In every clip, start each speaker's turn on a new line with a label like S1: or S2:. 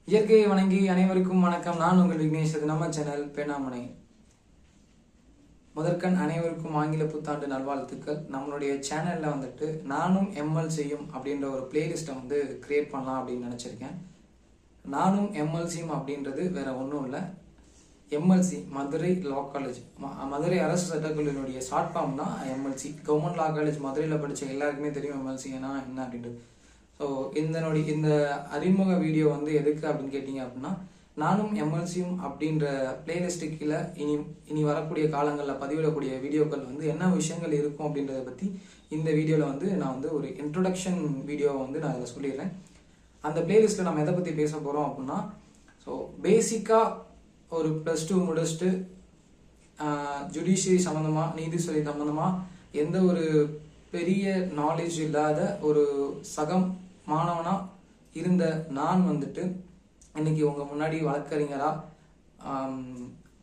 S1: இயற்கையை வணங்கி அனைவருக்கும் வணக்கம். நான் உங்கள் விக்னேஷ். இது நம்ம சேனல் பேனாமனை. முதற்கண் அனைவருக்கும் ஆங்கில புத்தாண்டு நல்வாழ்த்துக்கள். நம்மளுடைய சேனல்ல வந்துட்டு நானும் எம்எல் செய்யும் அப்படின்ற ஒரு பிளேலிஸ்ட்டை வந்து கிரியேட் பண்ணலாம் அப்படின்னு நினச்சிருக்கேன். நானும் எம்எல்சியும் அப்படின்றது வேற ஒன்றும் இல்லை. எம்எல்சி மதுரை லா காலேஜ், மதுரை அரசு சட்டக்கல்லூரியினுடைய ஷார்ட் ஃபார்ம் தான் எம்எல்சி. கவர்மெண்ட் லா காலேஜ் மதுரையில் படித்த எல்லாருக்குமே தெரியும் எம்எல்சினா என்ன அப்படின்றது. ஸோ இந்த அறிமுக வீடியோ வந்து எதுக்கு அப்படின்னு கேட்டிங்க அப்படின்னா, நானும் எம்எல்சியும் அப்படின்ற பிளேலிஸ்ட்டு கீழே இனி வரக்கூடிய காலங்களில் பதிவிடக்கூடிய வீடியோக்கள் வந்து என்ன விஷயங்கள் இருக்கும் அப்படின்றத பற்றி இந்த வீடியோவில் வந்து நான் வந்து ஒரு இன்ட்ரொடக்ஷன் வீடியோவை வந்து நான் இதில் சொல்லிடுறேன். அந்த பிளேலிஸ்ட்டில் நம்ம எதை பற்றி பேச போகிறோம் அப்படின்னா, ஸோ பேசிக்காக ஒரு +2 முடிச்சுட்டு ஜுடிஷியரி சம்மந்தமாக, நீதித்துறை சம்மந்தமாக எந்த ஒரு பெரிய நாலேஜ் இல்லாத ஒரு மாணவனா இருந்த நான் வந்துட்டு இன்னைக்கு உங்க முன்னாடி வழக்கறிஞரா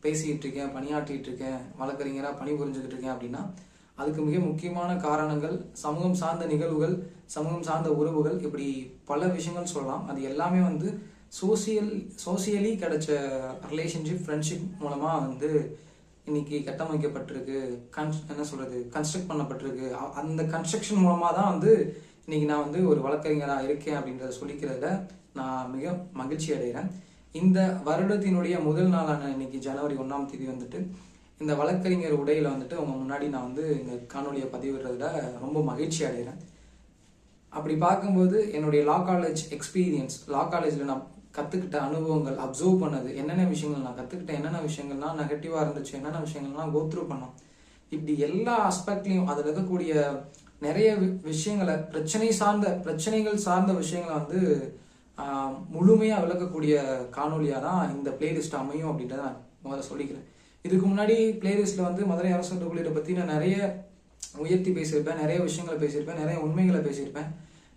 S1: பேசிக்கிட்டு இருக்கேன், பணியாற்றிட்டு இருக்கேன், வழக்கறிஞரா பணிபுரிஞ்சுக்கிட்டு இருக்கேன் அப்படின்னா அதுக்கு மிக முக்கியமான காரணங்கள் சமூகம் சார்ந்த நிகழ்வுகள், சமூகம் சார்ந்த உறவுகள், இப்படி பல விஷயங்கள் சொல்லலாம். அது எல்லாமே வந்து சோசியலி கிடைச்ச ரிலேஷன்ஷிப், ஃப்ரெண்ட்ஷிப் மூலமா வந்து இன்னைக்கு கட்டமைக்கப்பட்டிருக்கு, கன்ஸ்ட்ரக்ட் பண்ணப்பட்டிருக்கு. அந்த கன்ஸ்ட்ரக்ஷன் மூலமா தான் வந்து இன்னைக்கு நான் வந்து ஒரு வழக்கறிஞராக இருக்கேன் அப்படின்றத சொல்லிக்கிறதுல நான் மிக மகிழ்ச்சி அடைகிறேன். இந்த வருடத்தினுடைய முதல் நாளான இன்னைக்கு ஜனவரி 1ஆம் தேதி வந்துட்டு இந்த வழக்கறிஞர் உடையில வந்துட்டு உங்க முன்னாடி நான் வந்து இந்த காணொலியை பதிவிடுறதுல ரொம்ப மகிழ்ச்சி அடைகிறேன். அப்படி பார்க்கும்போது என்னுடைய லா காலேஜ் எக்ஸ்பீரியன்ஸ், லா காலேஜில் நான் கற்றுக்கிட்ட அனுபவங்கள், அப்சர்வ் பண்ணது, என்னென்ன விஷயங்கள் நான் கற்றுக்கிட்டேன், என்னென்ன விஷயங்கள்லாம் நெகட்டிவாக இருந்துச்சு, என்னென்ன விஷயங்கள்லாம் கோத்ரூ பண்ணோம், இப்படி எல்லா ஆஸ்பெக்ட்லையும் அதில் இருக்கக்கூடிய நிறைய விஷயங்களை, பிரச்சனைகள் சார்ந்த விஷயங்களை வந்து முழுமையாக விளக்கக்கூடிய காணொலியாக தான் இந்த பிளேலிஸ்ட் அமையும் அப்படின்றத நான் முதல்ல சொல்லிக்கிறேன். இதுக்கு முன்னாடி பிளேலிஸ்ட்டில் வந்து மதுரை அரசு சட்டக்கல்லூரியை பற்றி நான் நிறைய உயர்த்தி பேசியிருப்பேன், நிறைய விஷயங்களை பேசியிருப்பேன், நிறைய உண்மைகளை பேசியிருப்பேன்,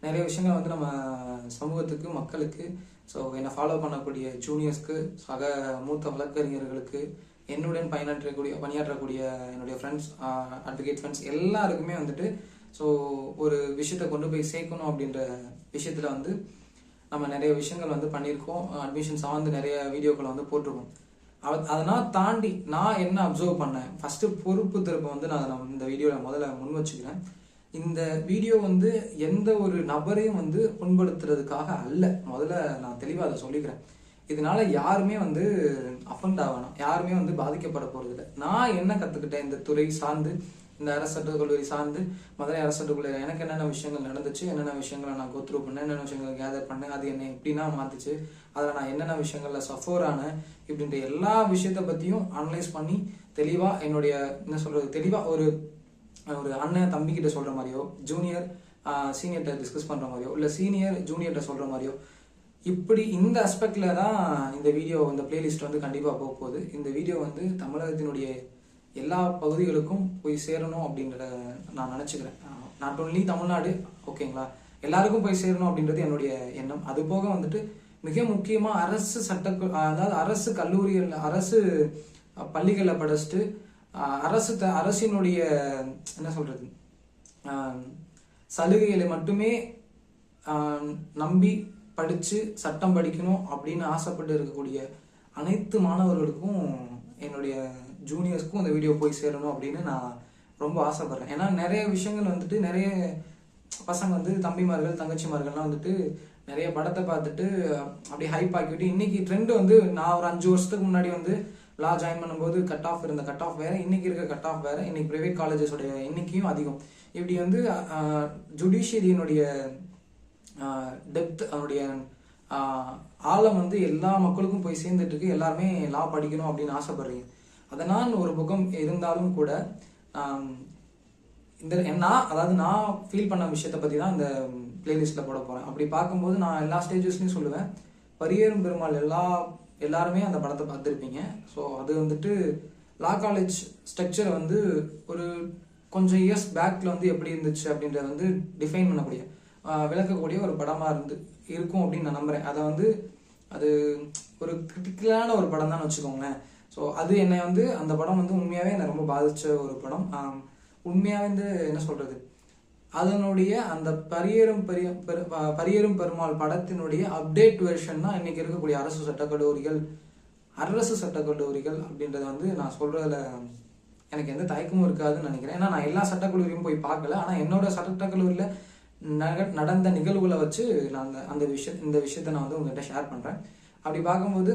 S1: நிறைய விஷயங்களை வந்து நம்ம சமூகத்துக்கு, மக்களுக்கு, ஸோ என்னை ஃபாலோ பண்ணக்கூடிய ஜூனியர்ஸ்க்கு, சக மூத்த வழக்கறிஞர்களுக்கு, என்னுடன் பணியாற்றக்கூடிய என்னுடைய ஃப்ரெண்ட்ஸ், அட்வொகேட் ஃப்ரெண்ட்ஸ் எல்லாருக்குமே வந்துட்டு ஸோ ஒரு விஷயத்தை கொண்டு போய் சேர்க்கணும் அப்படின்ற விஷயத்தில் வந்து நம்ம நிறைய விஷயங்கள் வந்து பண்ணியிருக்கோம். அட்மிஷன் சார்ந்து நிறைய வீடியோக்களை வந்து போட்டிருக்கோம். அதனால் தாண்டி நான் என்ன அப்சர்வ் பண்ணேன், ஃபஸ்ட்டு பொறுப்பு திருப்ப வந்து நான் இந்த வீடியோவில் முதல்ல முன் வச்சுக்கிறேன். இந்த வீடியோ வந்து எந்த ஒரு நபரையும் வந்து புண்படுத்துறதுக்காக அல்ல. முதல்ல நான் தெளிவாக அதை சொல்லிக்கிறேன். இதனால யாருமே வந்து அஃபண்ட் ஆகணும், யாருமே வந்து பாதிக்கப்பட போறதில்லை. நான் என்ன கற்றுக்கிட்டேன் இந்த துறை சார்ந்து, இந்த அரசு சட்டக்கல்லூரி சார்ந்து, மதுரை அரசு சட்டக்கல்லூரி எனக்கு என்னென்ன விஷயங்கள் நடந்துச்சு, என்னென்ன விஷயங்களை நான் கோத்ரூ பண்ணேன், என்னென்ன விஷயங்களை கேதர் பண்ணேன், அது என்னை எப்படின்னா மாத்துச்சு, அதில் நான் என்னென்ன விஷயங்கள்ல சஃபர் ஆனேன், இப்படின்ற எல்லா விஷயத்தை பற்றியும் அனலைஸ் பண்ணி தெளிவாக என்னுடைய என்ன சொல்றது, தெளிவாக ஒரு அண்ணன் தம்பிக்கிட்ட சொல்ற மாதிரியோ, ஜூனியர் சீனியர்கிட்ட டிஸ்கஸ் பண்ற மாதிரியோ, இல்லை சீனியர் ஜூனியர்கிட்ட சொல்ற மாதிரியோ, இப்படி இந்த அஸ்பெக்ட்ல தான் இந்த வீடியோ, இந்த பிளேலிஸ்ட் வந்து கண்டிப்பாக போக போகுது. இந்த வீடியோ வந்து தமிழகத்தினுடைய எல்லா பகுதிகளுக்கும் போய் சேரணும் அப்படின்றத நான் நினச்சிக்கிறேன். நாட் ஓன்லி தமிழ்நாடு, ஓகேங்களா, எல்லாருக்கும் போய் சேரணும் அப்படின்றது என்னுடைய எண்ணம். அது போக வந்துட்டு மிக முக்கியமாக அதாவது அரசு கல்லூரிகள், அரசு பள்ளிகளில் படிச்சுட்டு அரசினுடைய என்ன சொல்றது சலுகைகளை மட்டுமே நம்பி படித்து சட்டம் படிக்கணும் அப்படின்னு ஆசைப்பட்டு இருக்கக்கூடிய அனைத்து மாணவர்களுக்கும், என்னுடைய ஜூனியர்ஸ்க்கும் இந்த வீடியோ போய் சேரணும் அப்படின்னு நான் ரொம்ப ஆசைப்படுறேன். ஏன்னா நிறைய விஷயங்கள் வந்துட்டு நிறைய பசங்க வந்து தம்பிமார்கள், தங்கச்சிமார்கள்லாம் வந்துட்டு நிறைய படத்தை பார்த்துட்டு அப்படியே ஹைப் ஆக்கிவிட்டு, இன்னைக்கு ட்ரெண்ட் வந்து நான் ஒரு 5 வருஷத்துக்கு முன்னாடி வந்து லா ஜாயின் பண்ணும்போது கட் ஆஃப் வேற, இன்னைக்கு இருக்க கட் ஆஃப் வேற, இன்னைக்கு பிரைவேட் காலேஜஸோடைய எண்ணிக்கையும் அதிகம். இப்படி வந்து ஜுடிஷியரியினுடைய டெப்த், அதனுடைய ஆழம் வந்து எல்லா மக்களுக்கும் போய் சேர்ந்துட்டு இருக்கு. எல்லாருமே லா படிக்கணும் அப்படின்னு ஆசைப்படுறீங்க. அதனால் ஒரு பக்கம் இருந்தாலும் கூட நான் ஃபீல் பண்ண விஷயத்தை பற்றி தான் இந்த பிளேலிஸ்ட்டில் போட போகிறேன். அப்படி பார்க்கும்போது நான் எல்லா ஸ்டேஜஸ்லையும் சொல்லுவேன், பரியேறும் பெருமாள் எல்லாருமே அந்த படத்தை பார்த்துருப்பீங்க. ஸோ அது வந்துட்டு லா காலேஜ் ஸ்ட்ரக்சரை வந்து ஒரு கொஞ்சம் இயர்ஸ் பேக்கில் வந்து எப்படி இருந்துச்சு அப்படின்றத வந்து டிஃபைன் பண்ணக்கூடிய, விளக்கக்கூடிய ஒரு படமாக இருக்கும் அப்படின்னு நான் நம்புகிறேன். அதை வந்து அது ஒரு கிரிட்டிக்கலான ஒரு படம் தான் வச்சுக்கோங்களேன். ஸோ அது என்னை வந்து அந்த படம் வந்து உண்மையாகவே என்னை ரொம்ப பாதித்த ஒரு படம். உண்மையாகவே வந்து என்ன சொல்கிறது, அதனுடைய அந்த பரியேறும் பெருமாள் படத்தினுடைய அப்டேட் வெர்ஷன் தான் இன்னைக்கு இருக்கக்கூடிய அரசு சட்டக்கல்லூரிகள் அப்படின்றத வந்து நான் சொல்றதுல எனக்கு எந்த தயக்கமும் இருக்காதுன்னு நினைக்கிறேன். ஏன்னா நான் எல்லா சட்டக்கல்லூரியும் போய் பார்க்கல. ஆனால் என்னோட சட்டக்கல்லூரியில் நடந்த நிகழ்வுகளை வச்சு நான் இந்த விஷயத்த நான் வந்து உங்கள்கிட்ட ஷேர் பண்ணுறேன். அப்படி பார்க்கும்போது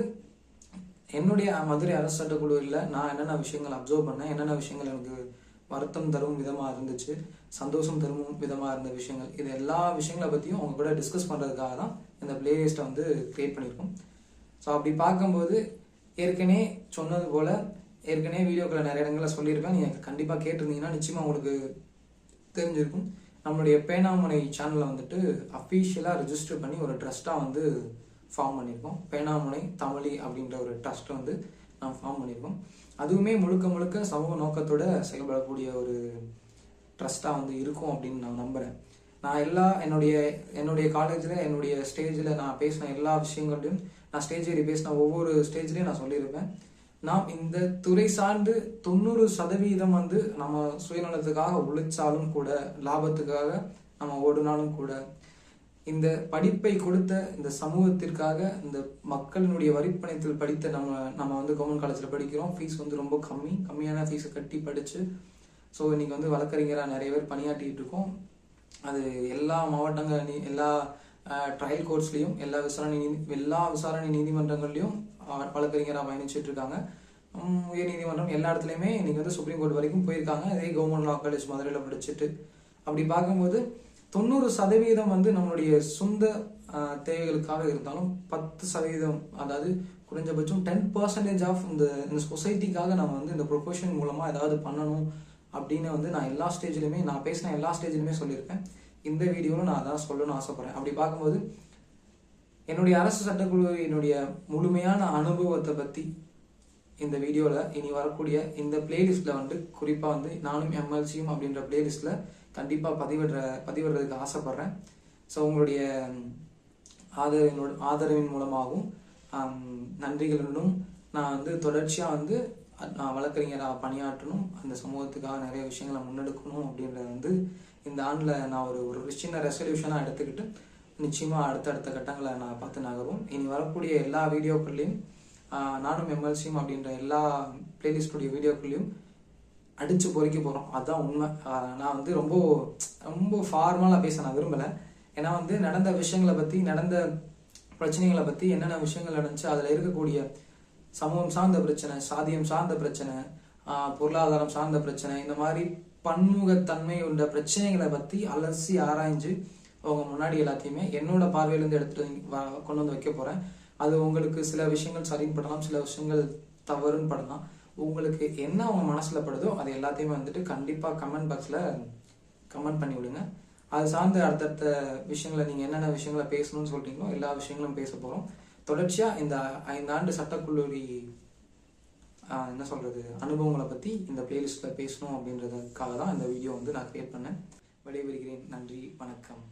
S1: என்னுடைய மதுரை அரசு சட்டக்கல்லூரியில் நான் என்னென்ன விஷயங்கள் அப்சர்வ் பண்ணேன், என்னென்ன விஷயங்கள் எனக்கு வருத்தம் தரும் விதமாக இருந்துச்சு, சந்தோஷம் தரும் விதமாக இருந்த விஷயங்கள், இது எல்லா விஷயங்களை பற்றியும் அவங்க கூட டிஸ்கஸ் பண்ணுறதுக்காக தான் இந்த பிளேலிஸ்ட்டை வந்து கிரியேட் பண்ணியிருக்கோம். ஸோ அப்படி பார்க்கும்போது ஏற்கனவே சொன்னது போல் ஏற்கனவே வீடியோக்களை நிறைய இடங்களில் சொல்லியிருப்பேன். நீங்கள் கண்டிப்பாக கேட்டிருந்தீங்கன்னா நிச்சயமாக உங்களுக்கு தெரிஞ்சிருக்கும். நம்மளுடைய பேனாமனை சேனலில் வந்துட்டு அஃபீஷியலாக ரிஜிஸ்டர் பண்ணி ஒரு ட்ரஸ்ட்டாக வந்து ஃபார்ம் பண்ணியிருக்கோம். பேனாமுனை தமிழி அப்படின்ற ஒரு ட்ரஸ்ட் வந்து நான் ஃபார்ம் பண்ணியிருக்கோம். அதுவுமே முழுக்க சமூக நோக்கத்தோட செயல்படக்கூடிய ஒரு ட்ரஸ்ட்டாக வந்து இருக்கும் அப்படின்னு நான் நம்புகிறேன். நான் என்னுடைய காலேஜில் என்னுடைய ஸ்டேஜில் நான் பேசின எல்லா விஷயங்களையும், நான் ஸ்டேஜ் ஏறி பேசின ஒவ்வொரு ஸ்டேஜ்லேயும் நான் சொல்லியிருப்பேன். நாம் இந்த துறை சார்ந்து 90% வந்து நம்ம சுயநலத்துக்காக உழைச்சாலும் கூட, லாபத்துக்காக நம்ம ஓடினாலும் கூட, இந்த படிப்பை கொடுத்த இந்த சமூகத்திற்காக, இந்த மக்களினுடைய வரிப்பணத்தில் படித்த நம்ம வந்து கவர்மெண்ட் காலேஜில் படிக்கிறோம். ஃபீஸ் வந்து ரொம்ப கம்மியான ஃபீஸை கட்டி படித்து ஸோ இன்னைக்கு வந்து வழக்கறிஞராக நிறைய பேர் பணியாற்றிட்டு இருக்கோம். அது எல்லா மாவட்டங்கள், எல்லா ட்ரையல் கோர்ட்ஸ்லையும், எல்லா விசாரணை நீதிமன்றங்கள்லையும் வழக்கறிஞராக பயணிச்சுட்டு இருக்காங்க. உயர் நீதிமன்றம் எல்லா இடத்துலையுமே இன்னைக்கு வந்து சுப்ரீம் கோர்ட் வரைக்கும் போயிருக்காங்க. அதே கவர்மெண்ட் லா காலேஜ் மதுரையில் படிச்சுட்டு. அப்படி பார்க்கும்போது 90% வந்து நம்மளுடைய சொந்த தேவைகளுக்காக இருந்தாலும் 10%, அதாவது குறைஞ்சபட்சம் 10% ஆஃப் இந்த சொசைட்டிக்காக நம்ம வந்து இந்த ப்ரொஃபஷன் மூலமாக ஏதாவது பண்ணணும் அப்படின்னு வந்து நான் பேசின எல்லா ஸ்டேஜ்லையுமே சொல்லியிருக்கேன். இந்த வீடியோவில் நான் அதான் சொல்லணும்னு ஆசைப்படுறேன். அப்படி பார்க்கும்போது என்னுடைய அரசு சட்டக்கல்லூரியினுடைய முழுமையான அனுபவத்தை பற்றி இந்த வீடியோவில் இனி வரக்கூடிய இந்த பிளேலிஸ்ட்டில் வந்து குறிப்பாக வந்து நானும் எம்எல்சியும் அப்படின்ற பிளேலிஸ்ட்டில் கண்டிப்பாக பதிவிடுறதுக்கு ஆசைப்படுறேன். ஸோ உங்களுடைய ஆதரவின் மூலமாகவும் நன்றிகளுடனும் நான் வந்து தொடர்ச்சியாக வந்து நான் வழக்கறிஞராக பணியாற்றணும், அந்த சமூகத்துக்காக நிறைய விஷயங்களை முன்னெடுக்கணும் அப்படின்றத வந்து இந்த ஆண்டில் நான் ஒரு சின்ன ரெசல்யூஷனாக எடுத்துக்கிட்டு நிச்சயமாக அடுத்தடுத்த கட்டங்களை நான் பார்த்து நகரும். இனி வரக்கூடிய எல்லா வீடியோக்கள்லையும் நானும் எம்எல்சியும் அப்படின்ற எல்லா பிளேலிஸ்டுடைய வீடியோக்கள்லையும் அடித்து பொறிக்க போகிறோம். அதுதான் உண்மை. நான் வந்து ரொம்ப ஃபார்மலாக பேச நான் விரும்பலை. ஏன்னா வந்து நடந்த விஷயங்களை பற்றி, நடந்த பிரச்சனைகளை பற்றி, என்னென்ன விஷயங்கள் நடந்துச்சு, அதில் இருக்கக்கூடிய சமூகம் சார்ந்த பிரச்சனை, சாதியம் சார்ந்த பிரச்சனை, பொருளாதாரம் சார்ந்த பிரச்சனை, இந்த மாதிரி பன்முகத்தன்மை உள்ள பிரச்சனைகளை பற்றி அலசி ஆராய்ஞ்சு அவங்க முன்னாடி எல்லாத்தையுமே என்னோட பார்வையிலேருந்து எடுத்துட்டு கொண்டு வந்து வைக்க போகிறேன். அது உங்களுக்கு சில விஷயங்கள் சரின்னு படலாம், சில விஷயங்கள் தவறுன்னு படலாம். உங்களுக்கு என்ன அவங்க மனசில் படுதோ அது எல்லாத்தையுமே வந்துட்டு கண்டிப்பாக கமெண்ட் பாக்ஸில் கமெண்ட் பண்ணி விடுங்க. அது சார்ந்த அடுத்தடுத்த விஷயங்களை நீங்கள் என்னென்ன விஷயங்களை பேசணும்னு சொல்கிறீங்களோ எல்லா விஷயங்களும் பேச போகிறோம். தொடர்ச்சியாக இந்த 5 ஆண்டு சட்டக்கல்லூரி அனுபவங்களை பற்றி இந்த பிளேலிஸ்ட்டில் பேசணும் அப்படின்றதுக்காக தான் இந்த வீடியோ வந்து நான் கிரியேட் பண்ணேன். விடைபெறுகிறேன். நன்றி, வணக்கம்.